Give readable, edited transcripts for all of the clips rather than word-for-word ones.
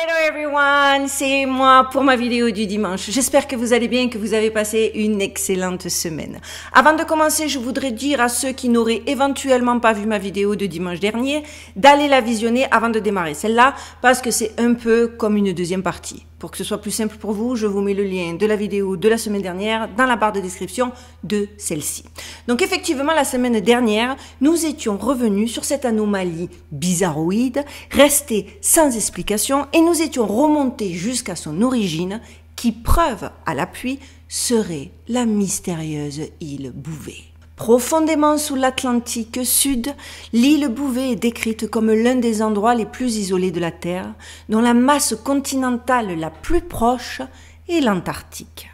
Hello everyone, c'est moi pour ma vidéo du dimanche. J'espère que vous allez bien et que vous avez passé une excellente semaine. Avant de commencer, je voudrais dire à ceux qui n'auraient éventuellement pas vu ma vidéo de dimanche dernier d'aller la visionner avant de démarrer celle-là parce que c'est un peu comme une deuxième partie. Pour que ce soit plus simple pour vous, je vous mets le lien de la vidéo de la semaine dernière dans la barre de description de celle-ci. Donc effectivement, la semaine dernière, nous étions revenus sur cette anomalie bizarroïde, restée sans explication, et nous étions remontés jusqu'à son origine, qui, preuve à l'appui, serait la mystérieuse île Bouvet. Profondément sous l'Atlantique Sud, l'île Bouvet est décrite comme l'un des endroits les plus isolés de la Terre, dont la masse continentale la plus proche est l'Antarctique.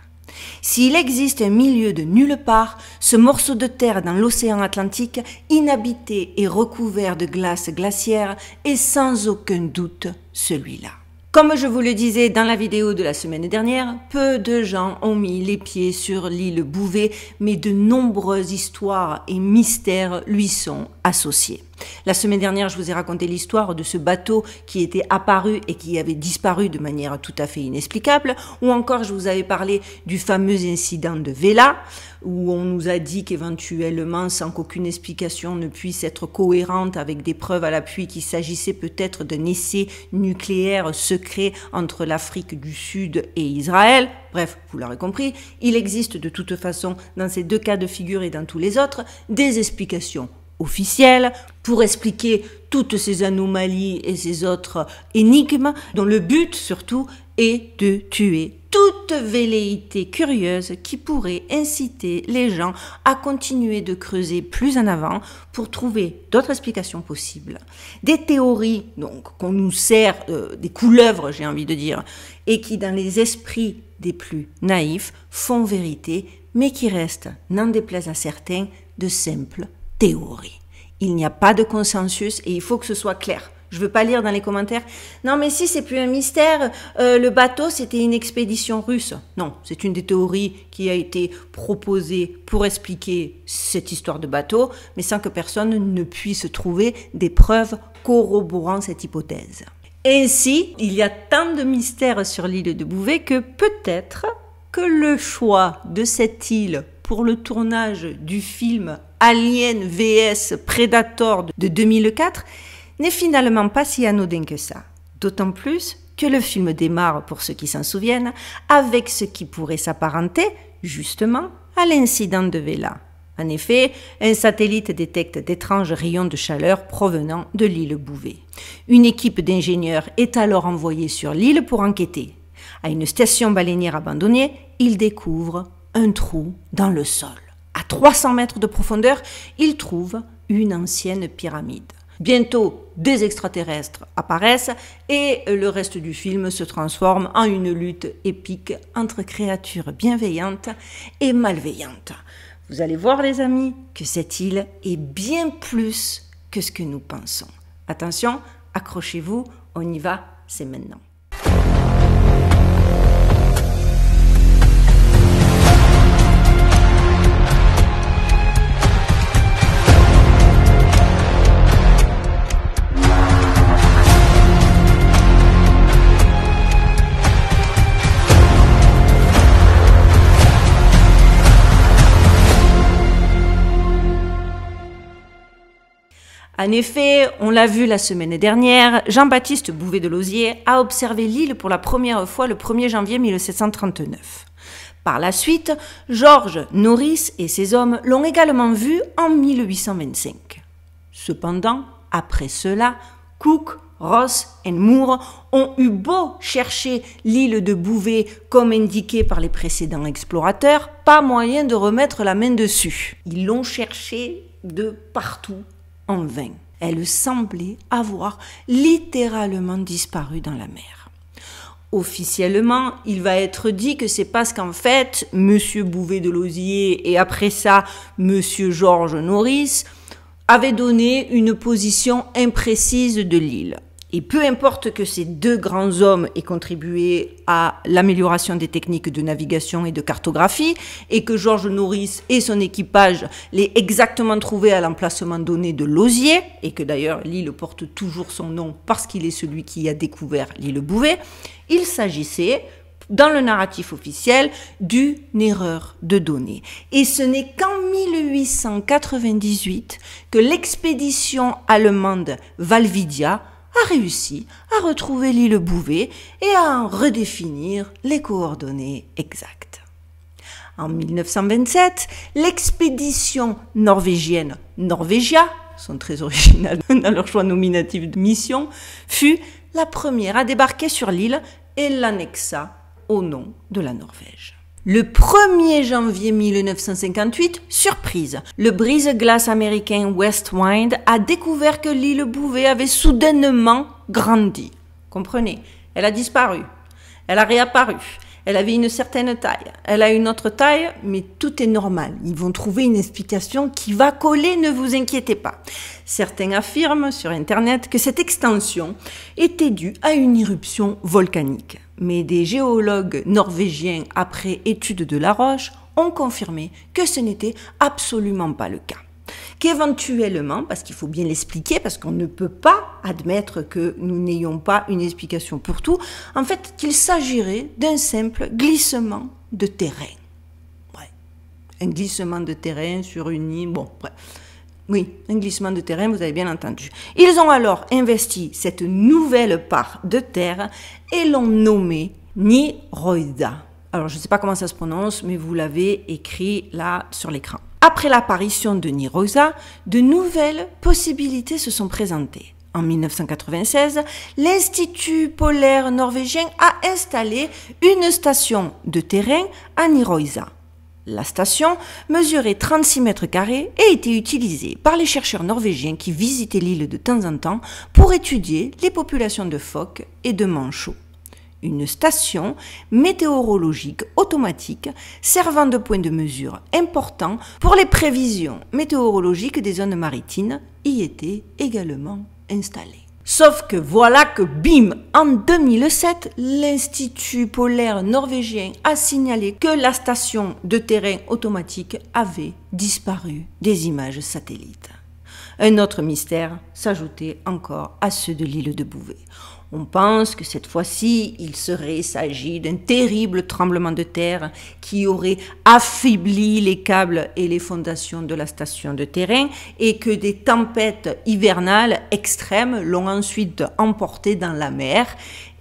S'il existe un milieu de nulle part, ce morceau de terre dans l'océan Atlantique, inhabité et recouvert de glace glaciaire, est sans aucun doute celui-là. Comme je vous le disais dans la vidéo de la semaine dernière, peu de gens ont mis les pieds sur l'île Bouvet, mais de nombreuses histoires et mystères lui sont associés. La semaine dernière, je vous ai raconté l'histoire de ce bateau qui était apparu et qui avait disparu de manière tout à fait inexplicable, ou encore je vous avais parlé du fameux incident de Vela, où on nous a dit qu'éventuellement, sans qu'aucune explication ne puisse être cohérente avec des preuves à l'appui, qu'il s'agissait peut-être d'un essai nucléaire secret entre l'Afrique du Sud et Israël. Bref, vous l'aurez compris, il existe de toute façon, dans ces deux cas de figure et dans tous les autres, des explications officielle pour expliquer toutes ces anomalies et ces autres énigmes dont le but surtout est de tuer toute velléité curieuse qui pourrait inciter les gens à continuer de creuser plus en avant pour trouver d'autres explications possibles. Des théories donc qu'on nous sert, des couleuvres j'ai envie de dire, et qui dans les esprits des plus naïfs font vérité, mais qui restent, n'en déplaise à certains, de simples théorie. Il n'y a pas de consensus et il faut que ce soit clair. Je ne veux pas lire dans les commentaires « Non mais si c'est plus un mystère, le bateau c'était une expédition russe ». Non, c'est une des théories qui a été proposée pour expliquer cette histoire de bateau, mais sans que personne ne puisse trouver des preuves corroborant cette hypothèse. Ainsi, il y a tant de mystères sur l'île de Bouvet que peut-être que le choix de cette île pour le tournage du film Alien vs Predator de 2004 n'est finalement pas si anodin que ça. D'autant plus que le film démarre, pour ceux qui s'en souviennent, avec ce qui pourrait s'apparenter, justement, à l'incident de Vela. En effet, un satellite détecte d'étranges rayons de chaleur provenant de l'île Bouvet. Une équipe d'ingénieurs est alors envoyée sur l'île pour enquêter. À une station baleinière abandonnée, ils découvrent un trou dans le sol. À 300 mètres de profondeur, ils trouvent une ancienne pyramide. Bientôt, des extraterrestres apparaissent et le reste du film se transforme en une lutte épique entre créatures bienveillantes et malveillantes. Vous allez voir les amis que cette île est bien plus que ce que nous pensons. Attention, accrochez-vous, on y va, c'est maintenant. En effet, on l'a vu la semaine dernière, Jean-Baptiste Bouvet de Lozier a observé l'île pour la première fois le 1er janvier 1739. Par la suite, George Norris et ses hommes l'ont également vu en 1825. Cependant, après cela, Cook, Ross et Moore ont eu beau chercher l'île de Bouvet comme indiqué par les précédents explorateurs, pas moyen de remettre la main dessus. Ils l'ont cherché de partout. En vain. Elle semblait avoir littéralement disparu dans la mer. Officiellement, il va être dit que c'est parce qu'en fait, Monsieur Bouvet de Lozier et après ça, Monsieur George Norris avaient donné une position imprécise de l'île. Et peu importe que ces deux grands hommes aient contribué à l'amélioration des techniques de navigation et de cartographie, et que George Norris et son équipage l'aient exactement trouvé à l'emplacement donné de Lausier, et que d'ailleurs l'île porte toujours son nom parce qu'il est celui qui a découvert l'île Bouvet, il s'agissait, dans le narratif officiel, d'une erreur de données. Et ce n'est qu'en 1898 que l'expédition allemande Valvidia a réussi à retrouver l'île Bouvet et à en redéfinir les coordonnées exactes. En 1927, l'expédition norvégienne Norvegia, sont très originales dans leur choix nominatif de mission, fut la première à débarquer sur l'île et l'annexa au nom de la Norvège. Le 1er janvier 1958, surprise, le brise-glace américain West Wind a découvert que l'île Bouvet avait soudainement grandi. Comprenez, elle a disparu, elle a réapparu, elle avait une certaine taille, elle a une autre taille, mais tout est normal. Ils vont trouver une explication qui va coller, ne vous inquiétez pas. Certains affirment sur Internet que cette extension était due à une éruption volcanique. Mais des géologues norvégiens, après étude de la roche, ont confirmé que ce n'était absolument pas le cas. Qu'éventuellement, parce qu'il faut bien l'expliquer, parce qu'on ne peut pas admettre que nous n'ayons pas une explication pour tout, en fait, qu'il s'agirait d'un simple glissement de terrain. Ouais. Un glissement de terrain sur une île, bon, bref. Oui, un glissement de terrain, vous avez bien entendu. Ils ont alors investi cette nouvelle part de terre et l'ont nommée Ny-Røyda. Alors, je ne sais pas comment ça se prononce, mais vous l'avez écrit là sur l'écran. Après l'apparition de Ny-Røyda, de nouvelles possibilités se sont présentées. En 1996, l'Institut polaire norvégien a installé une station de terrain à Ny-Røyda. La station mesurait 36 mètres carrés et était utilisée par les chercheurs norvégiens qui visitaient l'île de temps en temps pour étudier les populations de phoques et de manchots. Une station météorologique automatique servant de point de mesure important pour les prévisions météorologiques des zones maritimes y était également installée. Sauf que voilà que bim, en 2007, l'Institut polaire norvégien a signalé que la station de terrain automatique avait disparu des images satellites. Un autre mystère s'ajoutait encore à ceux de l'île de Bouvet. On pense que cette fois-ci, il serait s'agit d'un terrible tremblement de terre qui aurait affaibli les câbles et les fondations de la station de terrain et que des tempêtes hivernales extrêmes l'ont ensuite emporté dans la mer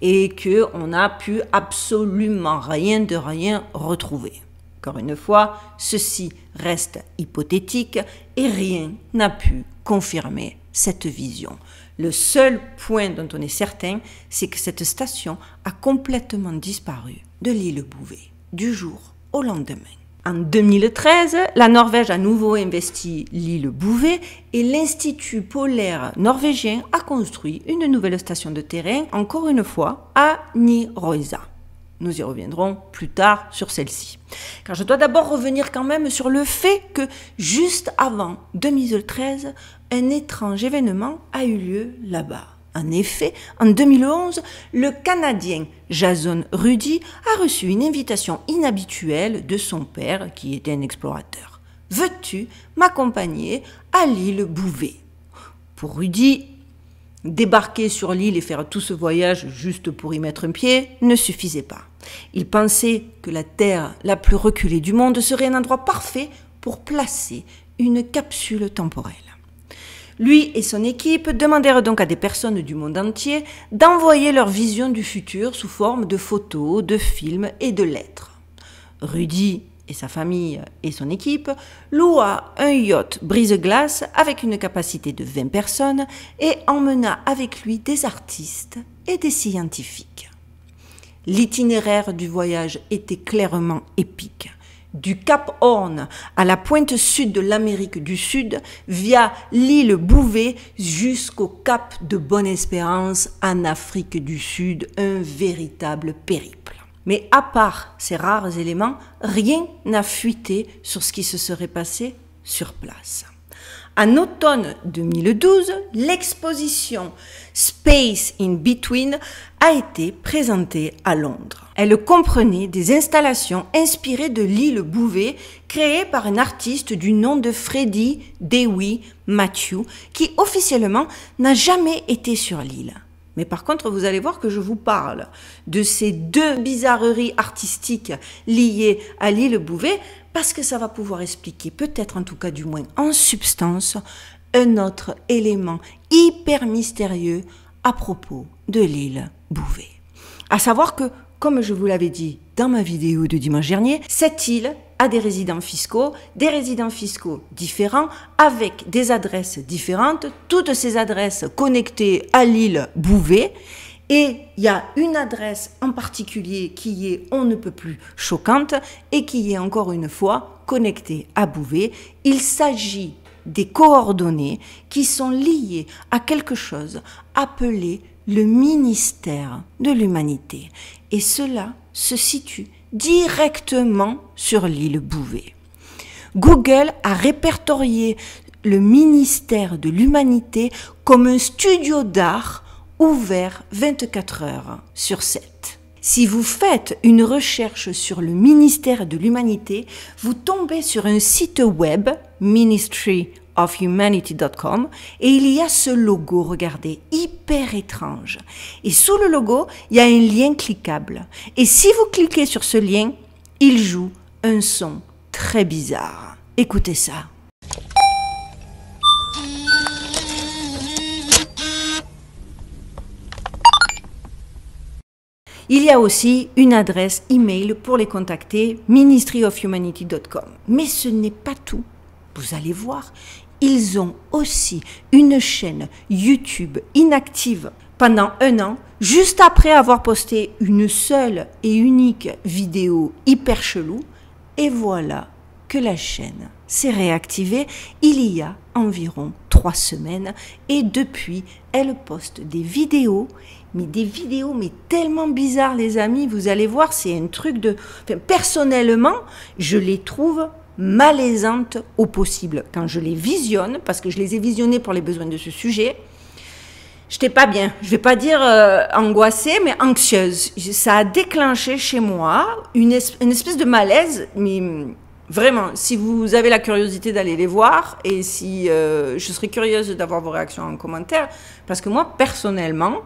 et qu'on n'a pu absolument rien retrouver. Encore une fois, ceci reste hypothétique et rien n'a pu confirmer cette vision. Le seul point dont on est certain, c'est que cette station a complètement disparu de l'île Bouvet, du jour au lendemain. En 2013, la Norvège a à nouveau investi l'île Bouvet et l'Institut polaire norvégien a construit une nouvelle station de terrain, encore une fois, à Ny-Røyda. Nous y reviendrons plus tard sur celle-ci. Car je dois d'abord revenir quand même sur le fait que juste avant 2013, un étrange événement a eu lieu là-bas. En effet, en 2011, le Canadien Jason Rudy a reçu une invitation inhabituelle de son père, qui était un explorateur. « Veux-tu m'accompagner à l'île Bouvet ?» Pour Rudy, débarquer sur l'île et faire tout ce voyage juste pour y mettre un pied ne suffisait pas. Il pensait que la terre la plus reculée du monde serait un endroit parfait pour placer une capsule temporelle. Lui et son équipe demandèrent donc à des personnes du monde entier d'envoyer leur vision du futur sous forme de photos, de films et de lettres. Rudy et sa famille et son équipe loua un yacht brise-glace avec une capacité de 20 personnes et emmena avec lui des artistes et des scientifiques. L'itinéraire du voyage était clairement épique. Du Cap Horn à la pointe sud de l'Amérique du Sud, via l'île Bouvet jusqu'au Cap de Bonne-Espérance en Afrique du Sud, un véritable périple. Mais à part ces rares éléments, rien n'a fuité sur ce qui se serait passé sur place. En automne 2012, l'exposition Space in Between a été présentée à Londres. Elle comprenait des installations inspirées de l'île Bouvet, créée par un artiste du nom de Freddie Dewi Matthew, qui officiellement n'a jamais été sur l'île. Mais par contre, vous allez voir que je vous parle de ces deux bizarreries artistiques liées à l'île Bouvet, parce que ça va pouvoir expliquer, peut-être en tout cas du moins en substance, un autre élément hyper mystérieux à propos de l'île Bouvet. À savoir que, comme je vous l'avais dit dans ma vidéo de dimanche dernier, cette île a des résidents fiscaux différents, avec des adresses différentes, toutes ces adresses connectées à l'île Bouvet. Et il y a une adresse en particulier qui est on ne peut plus choquante et qui est encore une fois connectée à Bouvet. Il s'agit des coordonnées qui sont liées à quelque chose appelé le ministère de l'Humanité. Et cela se situe directement sur l'île Bouvet. Google a répertorié le ministère de l'Humanité comme un studio d'art ouvert 24 heures sur 7. Si vous faites une recherche sur le ministère de l'Humanité, vous tombez sur un site web, ministryofhumanity.com, et il y a ce logo, regardez, hyper étrange. Et sous le logo, il y a un lien cliquable. Et si vous cliquez sur ce lien, il joue un son très bizarre. Écoutez ça. Il y a aussi une adresse email pour les contacter, ministryofhumanity.com. Mais ce n'est pas tout. Vous allez voir, ils ont aussi une chaîne YouTube inactive pendant 1 an, juste après avoir posté une seule et unique vidéo hyper chelou. Et voilà que la chaîne s'est réactivée il y a environ 3 semaines. Et depuis, elle poste des vidéos, mais tellement bizarres, les amis. Vous allez voir, c'est un truc de... Enfin, personnellement, je les trouve malaisantes au possible. Quand je les visionne, parce que je les ai visionnées pour les besoins de ce sujet, j'étais pas bien. Je vais pas dire angoissée, mais anxieuse. Ça a déclenché chez moi une espèce de malaise, mais vraiment, si vous avez la curiosité d'aller les voir, et si je serais curieuse d'avoir vos réactions en commentaire, parce que moi, personnellement,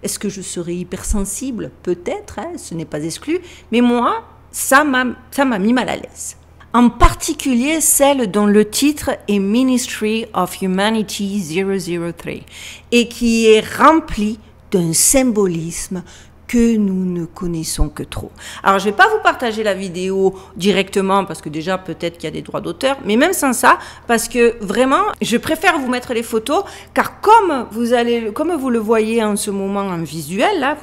est-ce que je serais hypersensible? Peut-être, hein, ce n'est pas exclu, mais moi, ça m'a mis mal à l'aise. En particulier celle dont le titre est Ministry of Humanity 003 et qui est remplie d'un symbolisme que nous ne connaissons que trop. Alors, je ne vais pas vous partager la vidéo directement parce que déjà, peut-être qu'il y a des droits d'auteur, mais même sans ça, parce que vraiment, je préfère vous mettre les photos, car comme vous le voyez en ce moment en visuel, là,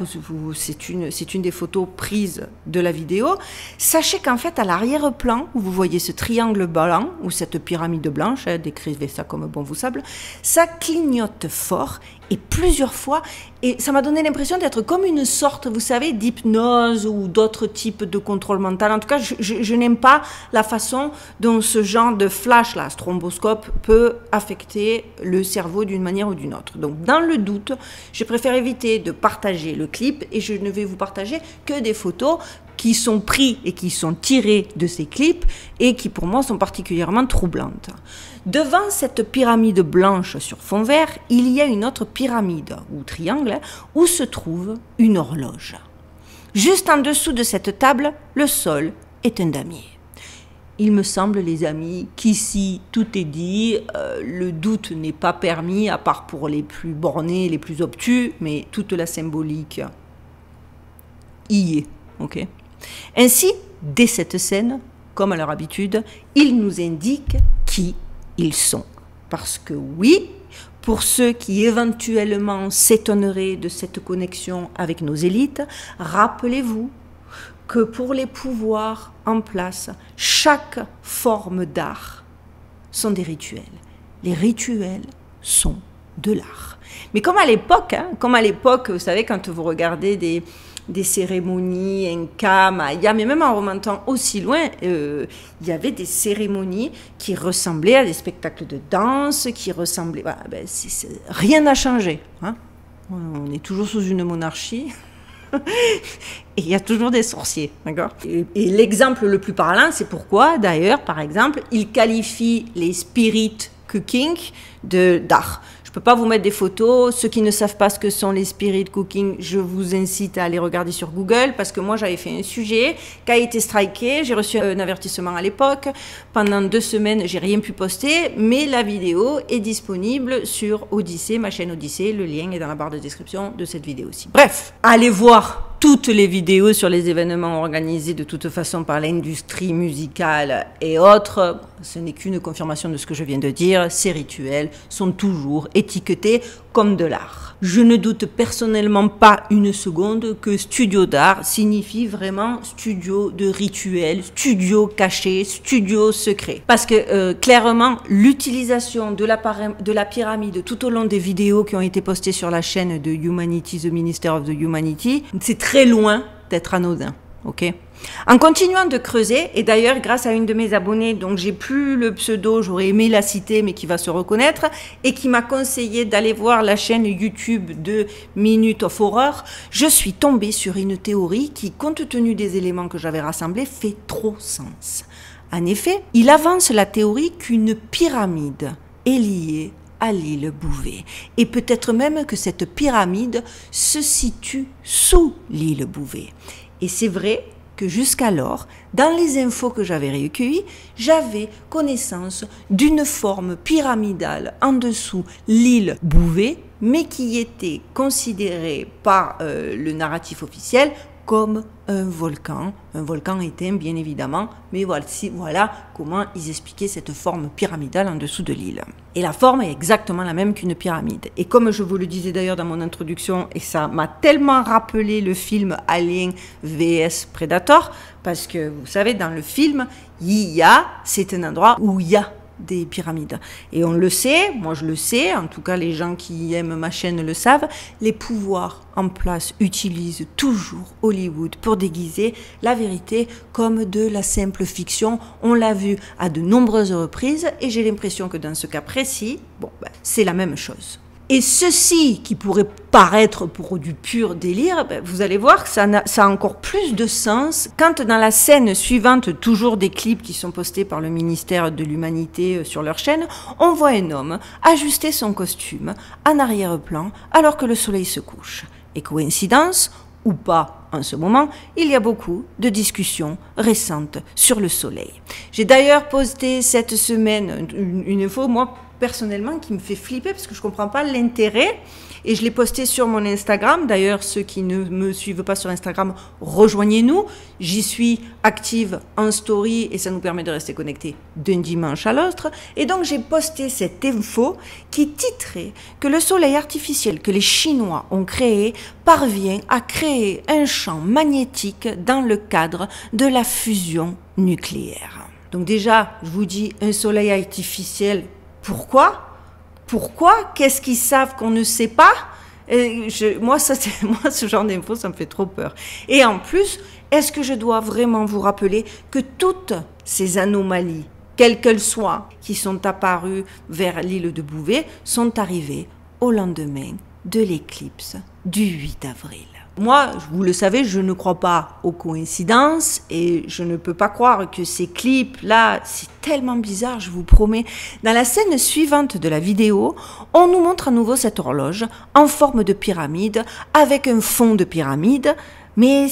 c'est une des photos prises de la vidéo, sachez qu'en fait, à l'arrière-plan, où vous voyez ce triangle blanc, ou cette pyramide blanche, hein, décrivez ça comme bon vous semble, ça clignote fort, et plusieurs fois, et ça m'a donné l'impression d'être comme une sorte, vous savez, d'hypnose ou d'autres types de contrôle mental. En tout cas, je n'aime pas la façon dont ce genre de flash, là, stromboscope, peut affecter le cerveau d'une manière ou d'une autre. Donc, dans le doute, je préfère éviter de partager le clip et je ne vais vous partager que des photos qui sont prises et qui sont tirées de ces clips et qui, pour moi, sont particulièrement troublantes. Devant cette pyramide blanche sur fond vert, il y a une autre pyramide, ou triangle, où se trouve une horloge. Juste en dessous de cette table, le sol est un damier. Il me semble, les amis, qu'ici, tout est dit, le doute n'est pas permis, à part pour les plus bornés, les plus obtus, mais toute la symbolique y est, ok ? Ainsi, dès cette scène, comme à leur habitude, ils nous indiquent qui ils sont. Parce que oui, pour ceux qui éventuellement s'étonneraient de cette connexion avec nos élites, rappelez-vous que pour les pouvoirs en place, chaque forme d'art sont des rituels. Les rituels sont de l'art. Mais comme à l'époque, vous savez, quand vous regardez des cérémonies Inca, Maya, mais même en remontant aussi loin, il y avait des cérémonies qui ressemblaient à des spectacles de danse, qui ressemblaient... Voilà, rien n'a changé. Hein. On est toujours sous une monarchie. Et il y a toujours des sorciers, d'accord ? Et l'exemple le plus parlant, c'est pourquoi, d'ailleurs, par exemple, il qualifie les spirit cooking d'art. Je ne peux pas vous mettre des photos. Ceux qui ne savent pas ce que sont les spirit cooking, je vous incite à aller regarder sur Google parce que moi, j'avais fait un sujet qui a été striké. J'ai reçu un avertissement à l'époque. Pendant 2 semaines, j'ai rien pu poster, mais la vidéo est disponible sur Odyssée, ma chaîne Odyssée. Le lien est dans la barre de description de cette vidéo aussi. Bref, allez voir toutes les vidéos sur les événements organisés de toute façon par l'industrie musicale et autres. Ce n'est qu'une confirmation de ce que je viens de dire. Ces rituels sont toujours étiquetés comme de l'art. Je ne doute personnellement pas une seconde que studio d'art signifie vraiment studio de rituel, studio caché, studio secret. Parce que clairement, l'utilisation de la pyramide tout au long des vidéos qui ont été postées sur la chaîne de Humanity, The Minister of the Humanity, c'est très loin d'être anodin. Ok. En continuant de creuser, et d'ailleurs grâce à une de mes abonnées, donc j'ai plus le pseudo, j'aurais aimé la citer, mais qui va se reconnaître, et qui m'a conseillé d'aller voir la chaîne YouTube de Minute of Horror, je suis tombée sur une théorie qui, compte tenu des éléments que j'avais rassemblés, fait trop sens. En effet, il avance la théorie qu'une pyramide est liée à l'île Bouvet. Et peut-être même que cette pyramide se situe sous l'île Bouvet. Et c'est vrai que jusqu'alors, dans les infos que j'avais recueillies, j'avais connaissance d'une forme pyramidale en dessous l'île Bouvet, mais qui était considérée par le narratif officiel comme un volcan éteint bien évidemment, mais voilà comment ils expliquaient cette forme pyramidale en dessous de l'île. Et la forme est exactement la même qu'une pyramide. Et comme je vous le disais d'ailleurs dans mon introduction, et ça m'a tellement rappelé le film Alien vs Predator, parce que vous savez, dans le film, c'est un endroit où il y a des pyramides. Et on le sait, moi je le sais, en tout cas les gens qui aiment ma chaîne le savent, les pouvoirs en place utilisent toujours Hollywood pour déguiser la vérité comme de la simple fiction. On l'a vu à de nombreuses reprises et j'ai l'impression que dans ce cas précis, c'est la même chose. Et ceci qui pourrait paraître pour du pur délire, vous allez voir que ça a encore plus de sens quand dans la scène suivante, toujours des clips qui sont postés par le ministère de l'Humanité sur leur chaîne, on voit un homme ajuster son costume en arrière-plan alors que le soleil se couche. Et coïncidence ou pas en ce moment, il y a beaucoup de discussions récentes sur le soleil. J'ai d'ailleurs posté cette semaine une info, moi, personnellement, qui me fait flipper parce que je ne comprends pas l'intérêt. Et je l'ai posté sur mon Instagram. D'ailleurs, ceux qui ne me suivent pas sur Instagram, rejoignez-nous. J'y suis active en story et ça nous permet de rester connectés d'un dimanche à l'autre. Et donc, j'ai posté cette info qui titrait que le soleil artificiel que les Chinois ont créé parvient à créer un champ magnétique dans le cadre de la fusion nucléaire. Donc déjà, je vous dis, un soleil artificiel, pourquoi ? Qu'est-ce qu'ils savent qu'on ne sait pas? Moi, ce genre d'infos, ça me fait trop peur. Et en plus, est-ce que je dois vraiment vous rappeler que toutes ces anomalies, quelles qu'elles soient, qui sont apparues vers l'île de Bouvet, sont arrivées au lendemain de l'éclipse du 8 avril. Moi, vous le savez, je ne crois pas aux coïncidences et je ne peux pas croire que ces clips-là, c'est tellement bizarre, je vous promets. Dans la scène suivante de la vidéo, on nous montre à nouveau cette horloge en forme de pyramide avec un fond de pyramide, mais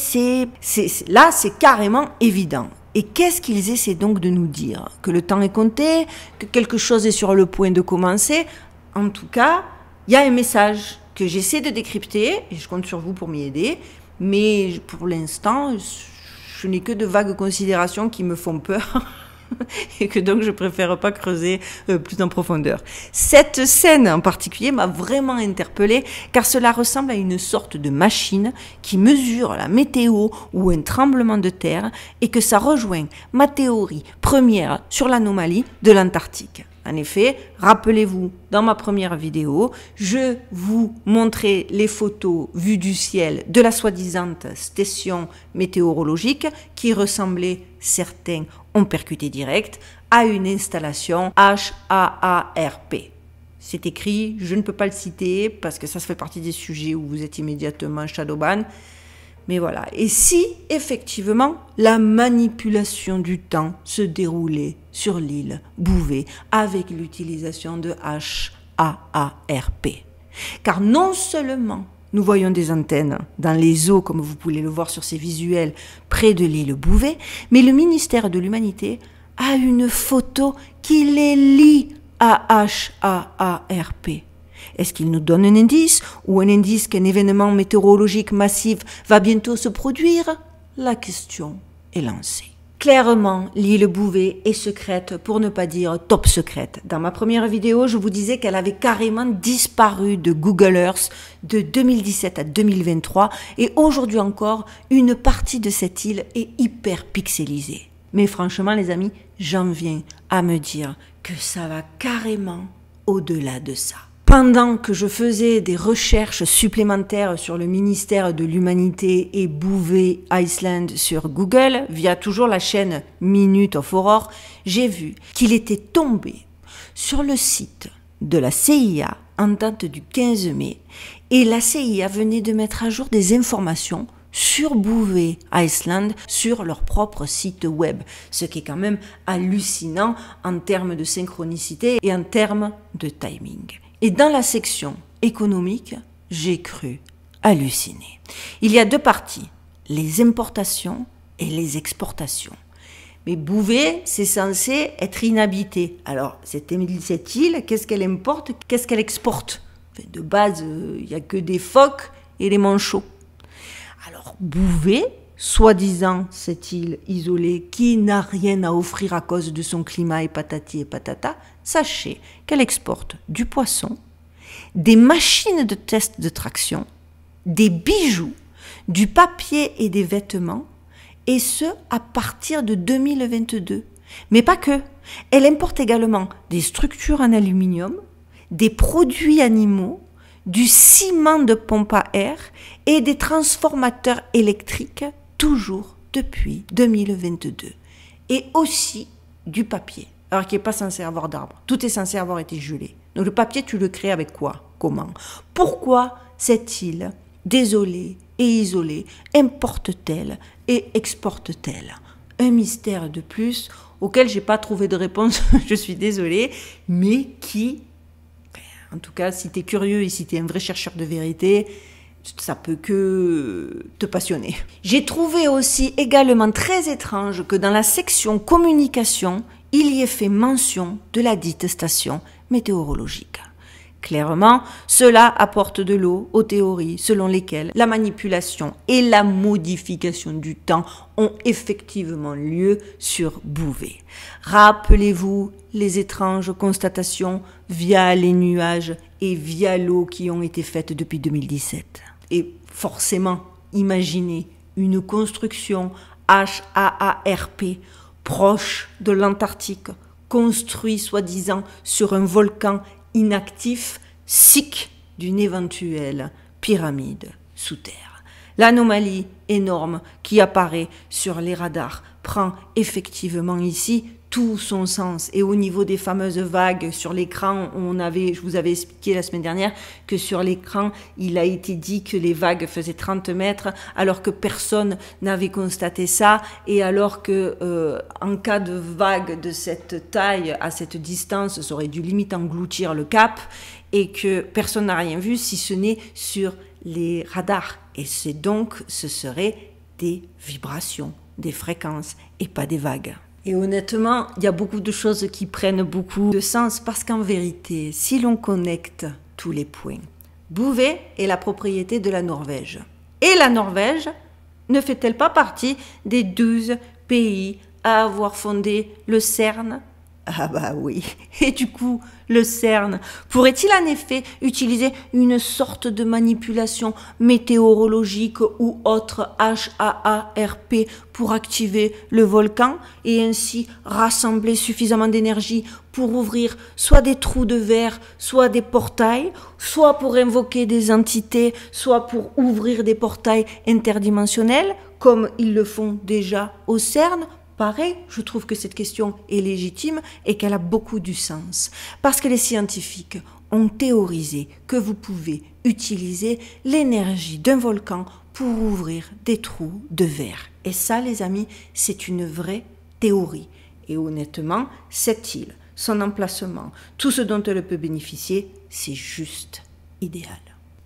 là, c'est carrément évident. Et qu'est-ce qu'ils essaient donc de nous dire? Que le temps est compté, que quelque chose est sur le point de commencer? En tout cas, il y a un message que j'essaie de décrypter, et je compte sur vous pour m'y aider, mais pour l'instant, je n'ai que de vagues considérations qui me font peur, et que donc je préfère pas creuser plus en profondeur. Cette scène en particulier m'a vraiment interpellée, car cela ressemble à une sorte de machine qui mesure la météo ou un tremblement de terre, et que ça rejoint ma théorie première sur l'anomalie de l'Antarctique. En effet, rappelez-vous, dans ma première vidéo, je vous montrais les photos vues du ciel de la soi-disant station météorologique qui ressemblait, certains ont percuté direct, à une installation HAARP. C'est écrit, je ne peux pas le citer parce que ça fait partie des sujets où vous êtes immédiatement shadowban. Mais voilà. Et si, effectivement, la manipulation du temps se déroulait sur l'île Bouvet avec l'utilisation de HAARP. Car non seulement nous voyons des antennes dans les eaux, comme vous pouvez le voir sur ces visuels, près de l'île Bouvet, mais le ministère de l'Humanité a une photo qui les lie à HAARP. Est-ce qu'il nous donne un indice ou un indice qu'un événement météorologique massif va bientôt se produire? La question est lancée. Clairement, l'île Bouvet est secrète, pour ne pas dire top secrète. Dans ma première vidéo, je vous disais qu'elle avait carrément disparu de Google Earth de 2017 à 2023 et aujourd'hui encore, une partie de cette île est hyper pixelisée. Mais franchement, les amis, j'en viens à me dire que ça va carrément au-delà de ça. Pendant que je faisais des recherches supplémentaires sur le ministère de l'Humanité et Bouvet Iceland sur Google, via toujours la chaîne Minute of Horror, j'ai vu qu'il était tombé sur le site de la CIA en date du 15 mai et la CIA venait de mettre à jour des informations sur Bouvet Iceland sur leur propre site web, ce qui est quand même hallucinant en termes de synchronicité et en termes de timing. Et dans la section économique, j'ai cru halluciner. Il y a deux parties, les importations et les exportations. Mais Bouvet, c'est censé être inhabité. Alors, cette île, qu'est-ce qu'elle importe? Qu'est-ce qu'elle exporte? De base, il n'y a que des phoques et des manchots. Alors, Bouvet, soi-disant cette île isolée qui n'a rien à offrir à cause de son climat et patati et patata, sachez qu'elle exporte du poisson, des machines de test de traction, des bijoux, du papier et des vêtements, et ce à partir de 2022. Mais pas que. Elle importe également des structures en aluminium, des produits animaux, du ciment de pompe à air et des transformateurs électriques, toujours depuis 2022. Et aussi du papier, alors qu'il n'est pas censé avoir d'arbres. Tout est censé avoir été gelé. Donc le papier, tu le crées avec quoi? Comment? Pourquoi cette île, désolée et isolée, importe-t-elle et exporte-t-elle? Un mystère de plus auquel je n'ai pas trouvé de réponse, je suis désolée, mais qui, en tout cas, si tu es curieux et si tu es un vrai chercheur de vérité, ça peut que te passionner. J'ai trouvé aussi également très étrange que dans la section communication, il y ait fait mention de la dite station météorologique. Clairement, cela apporte de l'eau aux théories selon lesquelles la manipulation et la modification du temps ont effectivement lieu sur Bouvet. Rappelez-vous les étranges constatations via les nuages et via l'eau qui ont été faites depuis 2017. Et forcément, imaginez une construction HAARP proche de l'Antarctique, construit soi-disant sur un volcan inactif, sick d'une éventuelle pyramide sous terre. L'anomalie énorme qui apparaît sur les radars prend effectivement ici tout son sens. Et au niveau des fameuses vagues sur l'écran, je vous avais expliqué la semaine dernière que sur l'écran, il a été dit que les vagues faisaient 30 mètres alors que personne n'avait constaté ça et alors que en cas de vague de cette taille à cette distance, ça aurait dû limite engloutir le cap et que personne n'a rien vu si ce n'est sur les radars. Et c'est donc, ce serait des vibrations, des fréquences et pas des vagues. Et honnêtement, il y a beaucoup de choses qui prennent beaucoup de sens parce qu'en vérité, si l'on connecte tous les points, Bouvet est la propriété de la Norvège. Et la Norvège ne fait-elle pas partie des 12 pays à avoir fondé le CERN Ah bah oui. Et du coup, le CERN pourrait-il en effet utiliser une sorte de manipulation météorologique ou autre HAARP pour activer le volcan et ainsi rassembler suffisamment d'énergie pour ouvrir soit des trous de verre, soit des portails, soit pour invoquer des entités, soit pour ouvrir des portails interdimensionnels, comme ils le font déjà au CERN? Pareil, je trouve que cette question est légitime et qu'elle a beaucoup du sens. Parce que les scientifiques ont théorisé que vous pouvez utiliser l'énergie d'un volcan pour ouvrir des trous de verre. Et ça, les amis, c'est une vraie théorie. Et honnêtement, cette île, son emplacement, tout ce dont elle peut bénéficier, c'est juste idéal.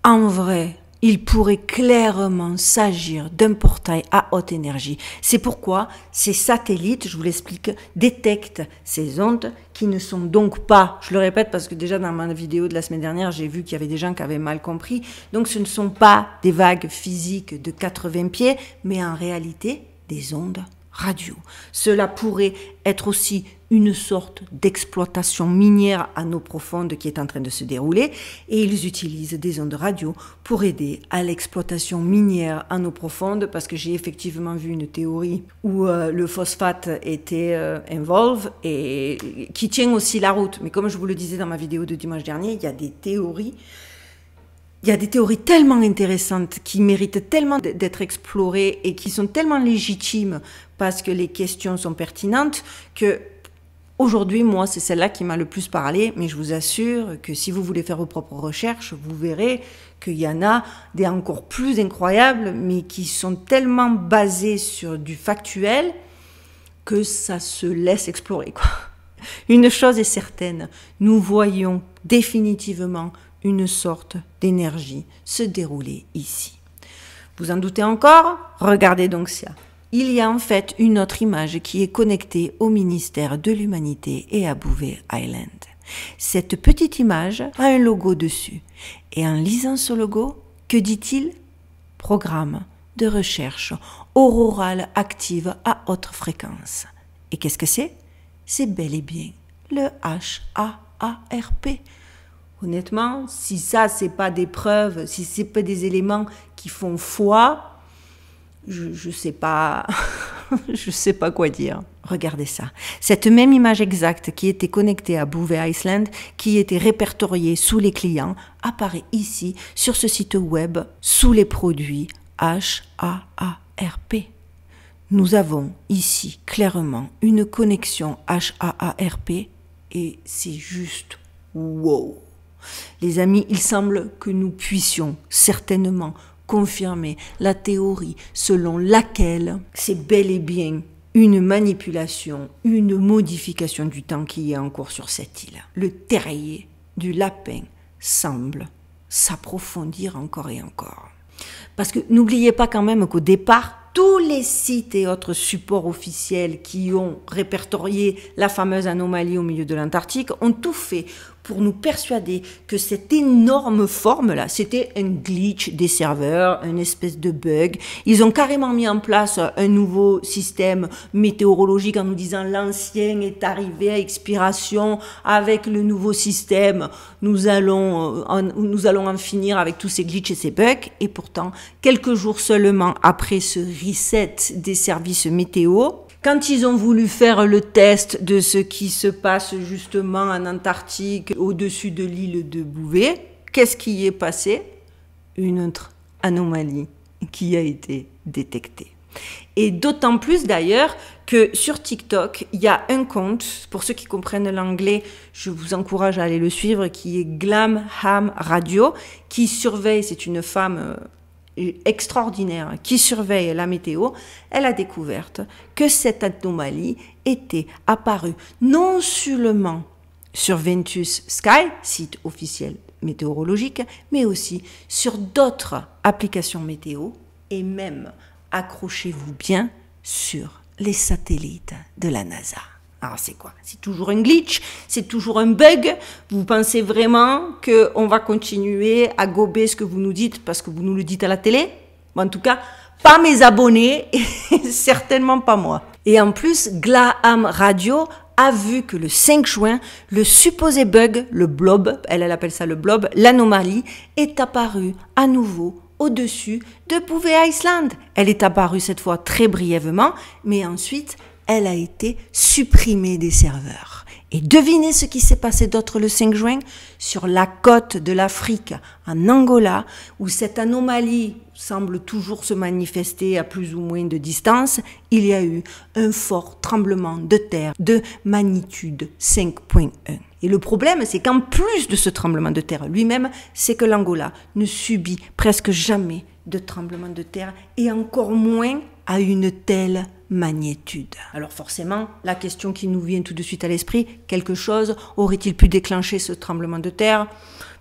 En vrai, il pourrait clairement s'agir d'un portail à haute énergie. C'est pourquoi ces satellites, je vous l'explique, détectent ces ondes qui ne sont donc pas, je le répète parce que déjà dans ma vidéo de la semaine dernière, j'ai vu qu'il y avait des gens qui avaient mal compris, donc ce ne sont pas des vagues physiques de 80 pieds, mais en réalité des ondes radio. Cela pourrait être aussi une sorte d'exploitation minière en eau profonde qui est en train de se dérouler et ils utilisent des ondes radio pour aider à l'exploitation minière en eau profonde parce que j'ai effectivement vu une théorie où le phosphate était involve et qui tient aussi la route. Mais comme je vous le disais dans ma vidéo de dimanche dernier, il y a des théories tellement intéressantes qui méritent tellement d'être explorées et qui sont tellement légitimes parce que les questions sont pertinentes que aujourd'hui, moi, c'est celle-là qui m'a le plus parlé, mais je vous assure que si vous voulez faire vos propres recherches, vous verrez qu'il y en a des encore plus incroyables, mais qui sont tellement basées sur du factuel que ça se laisse explorer, quoi. Une chose est certaine, nous voyons définitivement une sorte d'énergie se dérouler ici. Vous en doutez encore? Regardez donc ça. Il y a en fait une autre image qui est connectée au ministère de l'Humanité et à Bouvet Island. Cette petite image a un logo dessus. Et en lisant ce logo, que dit-il? Programme de recherche aurorale active à haute fréquence. Et qu'est-ce que c'est? C'est bel et bien le HAARP. Honnêtement, si ça, c'est pas des preuves, si c'est pas des éléments qui font foi, je sais pas, je sais pas quoi dire. Regardez ça. Cette même image exacte qui était connectée à Bouvet Island, qui était répertoriée sous les clients, apparaît ici, sur ce site web, sous les produits HAARP. Nous avons ici clairement une connexion HAARP et c'est juste wow. Les amis, il semble que nous puissions certainement confirmer la théorie selon laquelle c'est bel et bien une manipulation, une modification du temps qui est en cours sur cette île. Le terrier du lapin semble s'approfondir encore et encore. Parce que n'oubliez pas quand même qu'au départ, tous les sites et autres supports officiels qui ont répertorié la fameuse anomalie au milieu de l'Antarctique ont tout fait pour nous persuader que cette énorme forme-là, c'était un glitch des serveurs, une espèce de bug. Ils ont carrément mis en place un nouveau système météorologique en nous disant l'ancien est arrivé à expiration avec le nouveau système. Nous allons en finir avec tous ces glitches et ces bugs. Et pourtant, quelques jours seulement après ce reset des services météo, quand ils ont voulu faire le test de ce qui se passe justement en Antarctique, au-dessus de l'île de Bouvet, qu'est-ce qui est passé? Une autre anomalie qui a été détectée. Et d'autant plus d'ailleurs que sur TikTok, il y a un compte, pour ceux qui comprennent l'anglais, je vous encourage à aller le suivre, qui est Glam Ham Radio, qui surveille, c'est une femme extraordinaire qui surveille la météo, elle a découvert que cette anomalie était apparue non seulement sur Ventus Sky, site officiel météorologique, mais aussi sur d'autres applications météo et même, accrochez-vous bien, sur les satellites de la NASA. Alors c'est quoi? C'est toujours un glitch, c'est toujours un bug. Vous pensez vraiment qu'on va continuer à gober ce que vous nous dites parce que vous nous le dites à la télé? En tout cas, pas mes abonnés et certainement pas moi. Et en plus, Glaham Radio a vu que le 5 juin, le supposé bug, le blob, elle appelle ça le blob, l'anomalie, est apparu à nouveau au-dessus de Bouvet Island. Elle est apparue cette fois très brièvement, mais ensuite, elle a été supprimée des serveurs. Et devinez ce qui s'est passé d'autre le 5 juin sur la côte de l'Afrique, en Angola, où cette anomalie semble toujours se manifester à plus ou moins de distance. Il y a eu un fort tremblement de terre de magnitude 5.1. Et le problème, c'est qu'en plus de ce tremblement de terre lui-même, c'est que l'Angola ne subit presque jamais de tremblement de terre et encore moins à une telle magnitude. Alors forcément, la question qui nous vient tout de suite à l'esprit, quelque chose aurait-il pu déclencher ce tremblement de terre?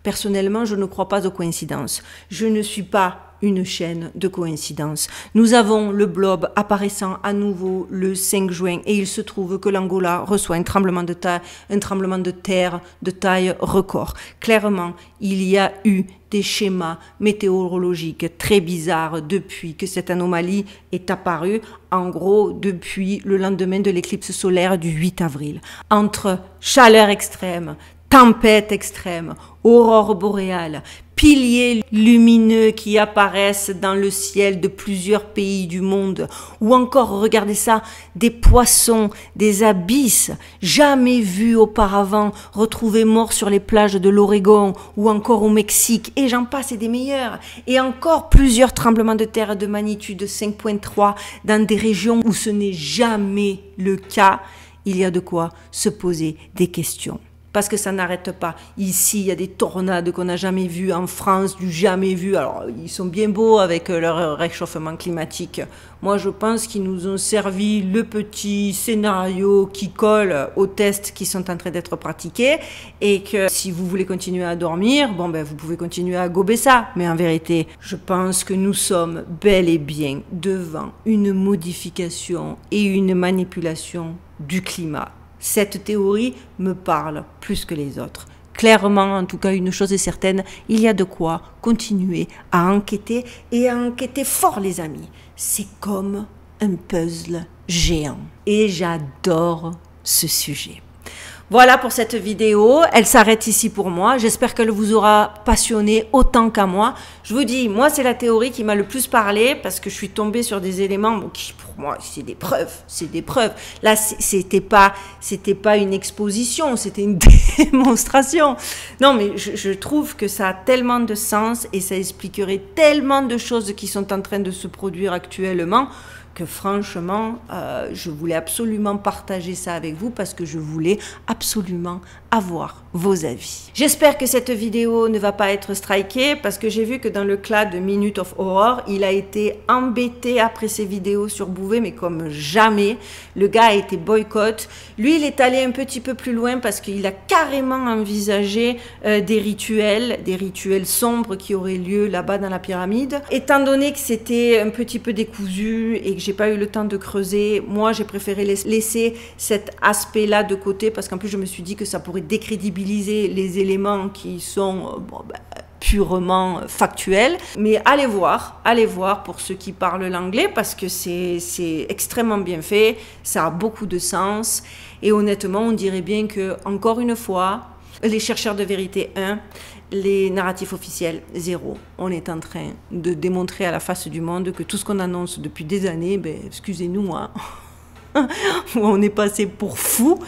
Personnellement, je ne crois pas aux coïncidences. Je ne suis pas une chaîne de coïncidences. Nous avons le blob apparaissant à nouveau le 5 juin et il se trouve que l'Angola reçoit un tremblement de terre de taille record. Clairement, il y a eu des schémas météorologiques très bizarres depuis que cette anomalie est apparue, en gros depuis le lendemain de l'éclipse solaire du 8 avril. Entre chaleur extrême, tempête extrême, aurore boréale, piliers lumineux qui apparaissent dans le ciel de plusieurs pays du monde, ou encore, regardez ça, des poissons, des abysses jamais vus auparavant, retrouvés morts sur les plages de l'Oregon ou encore au Mexique, et j'en passe et des meilleurs, et encore plusieurs tremblements de terre de magnitude 5.3 dans des régions où ce n'est jamais le cas. Il y a de quoi se poser des questions. Parce que ça n'arrête pas. Ici, il y a des tornades qu'on n'a jamais vues en France, du jamais vu. Alors, ils sont bien beaux avec leur réchauffement climatique. Moi, je pense qu'ils nous ont servi le petit scénario qui colle aux tests qui sont en train d'être pratiqués. Et que si vous voulez continuer à dormir, bon, ben, vous pouvez continuer à gober ça. Mais en vérité, je pense que nous sommes bel et bien devant une modification et une manipulation du climat. Cette théorie me parle plus que les autres. Clairement, en tout cas, une chose est certaine, il y a de quoi continuer à enquêter et à enquêter fort, les amis. C'est comme un puzzle géant. Et j'adore ce sujet. Voilà pour cette vidéo, elle s'arrête ici pour moi. J'espère qu'elle vous aura passionné autant qu'à moi. Je vous dis, moi c'est la théorie qui m'a le plus parlé parce que je suis tombée sur des éléments qui pour moi c'est des preuves, Là c'était pas une exposition, c'était une démonstration. Non mais je trouve que ça a tellement de sens et ça expliquerait tellement de choses qui sont en train de se produire actuellement que franchement, je voulais absolument partager ça avec vous parce que je voulais absolument avoir vos avis. J'espère que cette vidéo ne va pas être strikée parce que j'ai vu que dans le clan de Minute of Horror, il a été embêté après ses vidéos sur Bouvet, mais comme jamais. Le gars a été boycott. Lui, il est allé un petit peu plus loin parce qu'il a carrément envisagé des rituels sombres qui auraient lieu là-bas dans la pyramide. Étant donné que c'était un petit peu décousu et que j'ai pas eu le temps de creuser, moi j'ai préféré laisser cet aspect-là de côté parce qu'en plus je me suis dit que ça pourrait décrédibiliser les éléments qui sont purement factuels. Mais allez voir pour ceux qui parlent l'anglais parce que c'est extrêmement bien fait, ça a beaucoup de sens et honnêtement on dirait bien que encore une fois les chercheurs de vérité 1, les narratifs officiels 0. On est en train de démontrer à la face du monde que tout ce qu'on annonce depuis des années, ben, excusez-nous, hein, on est passé pour fou,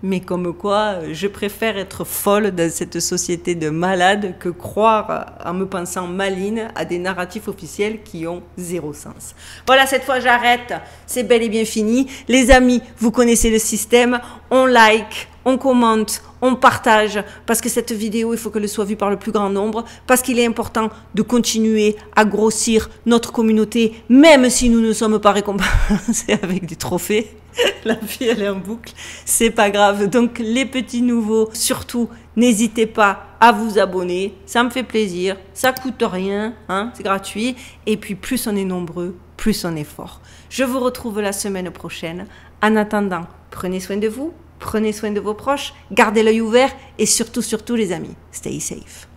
mais comme quoi je préfère être folle dans cette société de malades que croire en me pensant maligne à des narratifs officiels qui ont 0 sens. Voilà, cette fois j'arrête, c'est bel et bien fini. Les amis, vous connaissez le système, on like, on commente, on partage, parce que cette vidéo, il faut qu'elle soit vue par le plus grand nombre, parce qu'il est important de continuer à grossir notre communauté, même si nous ne sommes pas récompensés avec des trophées. La vie, elle est en boucle, c'est pas grave. Donc, les petits nouveaux, surtout, n'hésitez pas à vous abonner, ça me fait plaisir, ça coûte rien, hein, c'est gratuit, et puis plus on est nombreux, plus on est fort. Je vous retrouve la semaine prochaine. En attendant, prenez soin de vous. Prenez soin de vos proches, gardez l'œil ouvert et surtout les amis, stay safe.